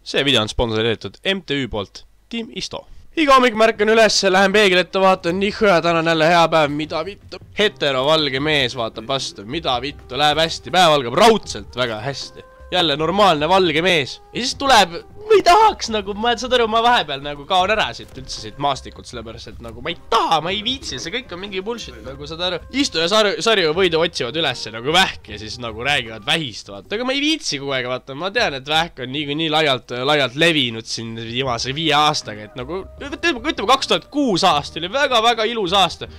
see video on sponsoreeritud MTÜ poolt Team Isto. Iga hommik märkan üles, lähen peegli ette, vaatan, nii hõe, täna on jälle hea päev, mida vittu. Hetero valge mees vaatab vastu, mida vittu, läheb hästi, päev algab raudselt väga hästi. Jälle normaalne valge mees. Ja siis tuleb, ma ei tahaks nagu, saad aru, ma vahepeal nagu kaon ära siit üldse siit maastikult, sellepärast, et nagu ma ei taha, ma ei viitsi, see kõik on mingi bullshit, nagu saad aru. Istu ja sarju võidu otsivad ülesse nagu vähk ja siis nagu räägivad vähist, vaata. Aga ma ei viitsi kogu aeg, vaata, ma tean, et vähk on nii laialt levinud siin viimase 5 aastaga, et nagu, ütleme 2006 aasta oli väga-väga ilus aasta.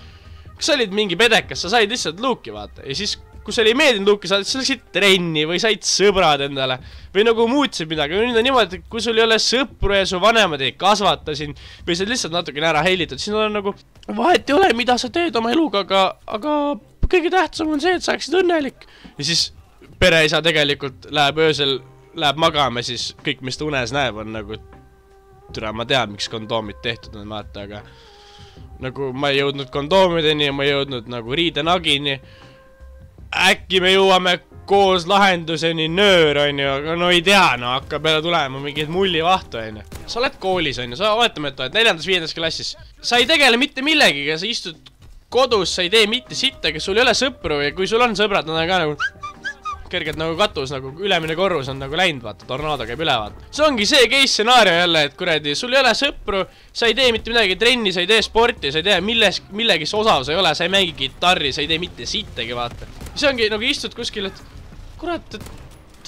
Kas sa olid mingi pedekas, sa said lihtsalt luuki, vaata, ja siis kui sa oli meeldinud luuki, sa läksid trenni või said sõbrad endale või nagu muutsid midagi. Nüüd on niimoodi, et kui sul ei ole sõpru ja su vanemad ei kasvata sind või sa lihtsalt natukene ära heilitud, siis on nagu vahet ei ole, mida sa teed oma eluga, aga kõige tähtsam on see, et sa oleksid õnnelik. Ja siis pereisa tegelikult läheb öösel, läheb magama, siis kõik, mis ta unes näeb, on nagu türa, ma tean, miks kondoomid tehtud on, vaata, aga nagu ma ei jõudnud kondoomideni ja ma ei jõudnud nagu riidenagini. Äkki me jõuame koos lahenduseni nöör, on ju, aga no ei tea, no hakkab peale tulema mingid mullivahtu, on ju. Sa oled koolis, on ju, sa oletame, et oled 4.-5. klassis. Sa ei tegele mitte millegiga, sa istud kodus, sa ei tee mitte sittagi, sul ei ole sõpru ja kui sul on sõbrad, nad on ka nagu kergelt nagu katus, nagu ülemine korrus on nagu läinud, vaata, tornaado käib üle, vaata. See ongi see case stsenaarium jälle, et kuradi, sul ei ole sõpru, sa ei tee mitte midagi trenni, sa ei tee sporti, sa ei tee millegis osav sa ei ole, sa ei mängi gitarri, sa ei tee mitte sittagi, vaata. See ongi nagu istud kuskil, et kurat, et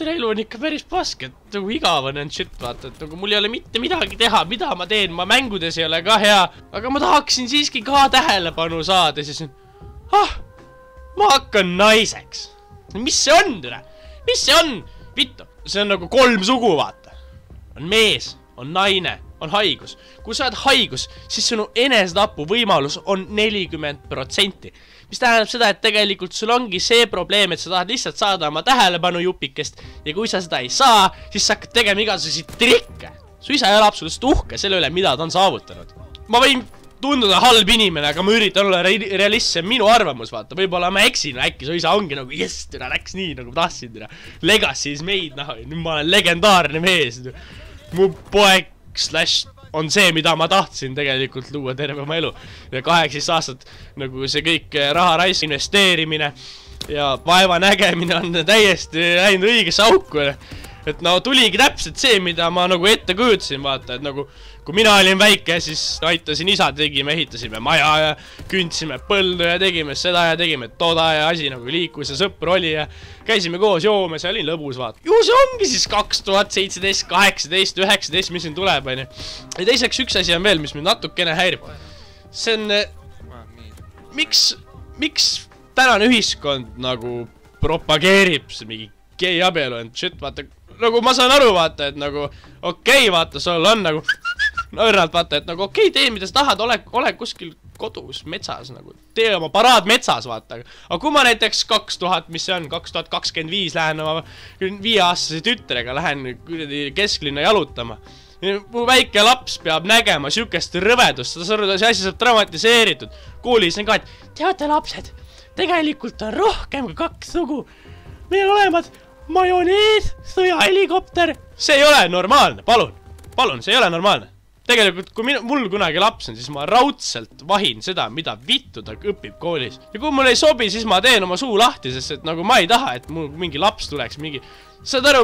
tere elu on ikka päris pask, et nagu igav on shit, vaata, et nagu mul ei ole mitte midagi teha, mida ma teen, ma mängudes ei ole ka hea, aga ma tahaksin siiski ka tähelepanu saada, siis ma hakkan naiseks. Mis see on, türa? Mis see on? Vittu. See on nagu 3 sugu, vaata. On mees, on naine, on haigus. Kui sa oled haigus, siis sinu enesetapu võimalus on 40%. Mis tähendab seda, et tegelikult sul ongi see probleem, et sa tahad lihtsalt saada oma tähelepanu jupikest ja kui sa seda ei saa, siis sa hakkad tegema igasuguseid trikke. Su isa ei ole absoluutselt uhke selle üle, mida ta on saavutanud. Ma võin tunduda halb inimene, aga ma üritan olla realist, see on minu arvamus, vaata. Võib-olla ma eksin, äkki su isa ongi nagu, jess, türa, läks nii, nagu tahtsin, türa. Legacy is made, nüüd ma olen legendaarne mees. Mu poeg / on see, mida ma tahtsin tegelikult luua terve oma elu. Ja 18 aastat nagu see kõik raha raisk investeerimine ja vaeva nägemine on täiesti läinud õigesse auku. Et no tuligi täpselt see, mida ma nagu ette kujutasin, vaata, et nagu kui mina olin väike, siis aitasin isa, tegime, ehitasime maja ja kündsime põldu ja tegime seda ja tegime toda ja asi nagu liikus ja sõpr oli ja käisime koos joomes ja olin lõbus, vaata. Ju see ongi siis 2017, 18, 19, mis siin tuleb, on ju. Ja teiseks üks asi on veel, mis mind natukene häirib. See on, miks tänane ühiskond nagu propageerib mingi gei abielu, shit, vaata, nagu ma saan aru, vaata, et nagu okei, vaata, sul on nagu õrnalt, vaata, et nagu okei, tee, mida sa tahad, ole kuskil kodus, metsas, nagu tee oma paraad metsas, vaata. Aga kui ma näiteks 2025 lähen oma 5-aastase tütrega, lähen kesklinna jalutama, mu väike laps peab nägema sükest rõvedust, see asi saab dramatiseeritud. Koolis on ka, et teate lapsed, tegelikult on rohkem kui 2 sugu. Meil olemad majonees, sõjahelikopter. See ei ole normaalne, palun, see ei ole normaalne. Tegelikult, kui mul kunagi laps on, siis ma raudselt vahin seda, mida vittu ta õpib koolis. Ja kui mul ei sobi, siis ma teen oma suu lahti, sest et nagu ma ei taha, et mul mingi laps tuleks mingi... Saad aru,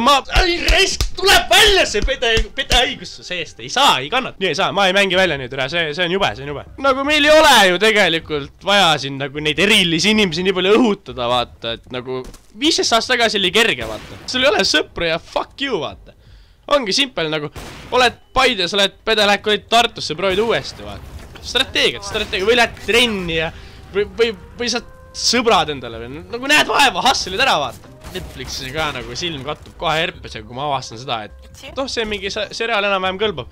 tuleb välja see pedehaigus seest, ei saa, ei kannata. Nii ei saa, ma ei mängi välja nüüd üle, see on jube, see on jube. Nagu meil ei ole ju tegelikult vaja siin nagu neid erilisi inimesi nii palju õhutada, vaata, et nagu 15 aastat tagasi oli kerge, vaata. Sul ei ole sõpru ja fuck you, vaata. Ongi simpel nagu, oled Paides, oled pedelääk, olid Tartusse, proovid uuesti, vaata. Strateegiat, või lähed trenni ja või saad sõbrad endale või nagu näed vaeva, hustlid ära, vaata. Netflixi ka nagu silm kattub kohe herpesega, kui ma avastan seda, et see mingi seriaal enam-vähem kõlbab.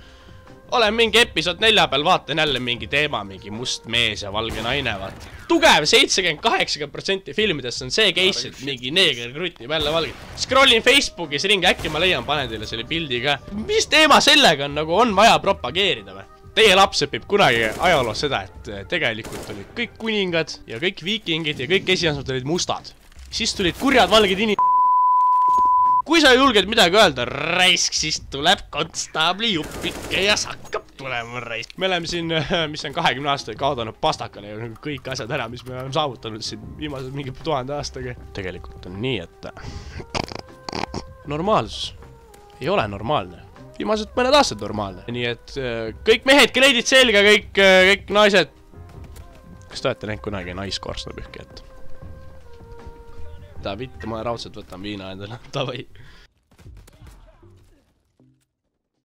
Olen mingi episood 4 peal, vaatan jälle mingi teema, mingi must mees ja valge naine, vaata. Tugev 70-80% filmidest on see case, et mingi neeger krutib jälle valge. Scrollin Facebookis ringi, äkki ma leian, panen teile selle pildi ka. Mis teema sellega on, nagu on vaja propageerida või? Teie laps õpib kunagi ajaloos seda, et tegelikult olid kõik kuningad ja kõik viikingid ja kõik esiasmad olid mustad. Siis tulid kurjad valged kui sa julged midagi öelda, raisk, siis tuleb konstaabli jupike ja hakkab tulema raisk. Me oleme siin, mis on 20 aastaga kaotanud pastakale ja kõik asjad ära, mis me oleme saavutanud siin viimased mingi 1000 aastaga. Tegelikult on nii, et normaalsus ei ole normaalne. Viimased mõned aastad normaalne. Nii et kõik mehed, kleidid selga, kõik naised. Kas te olete näinud kunagi naiskorstnapühkijat? Ta vitt, ma raudselt võtan viina endale. Tavai.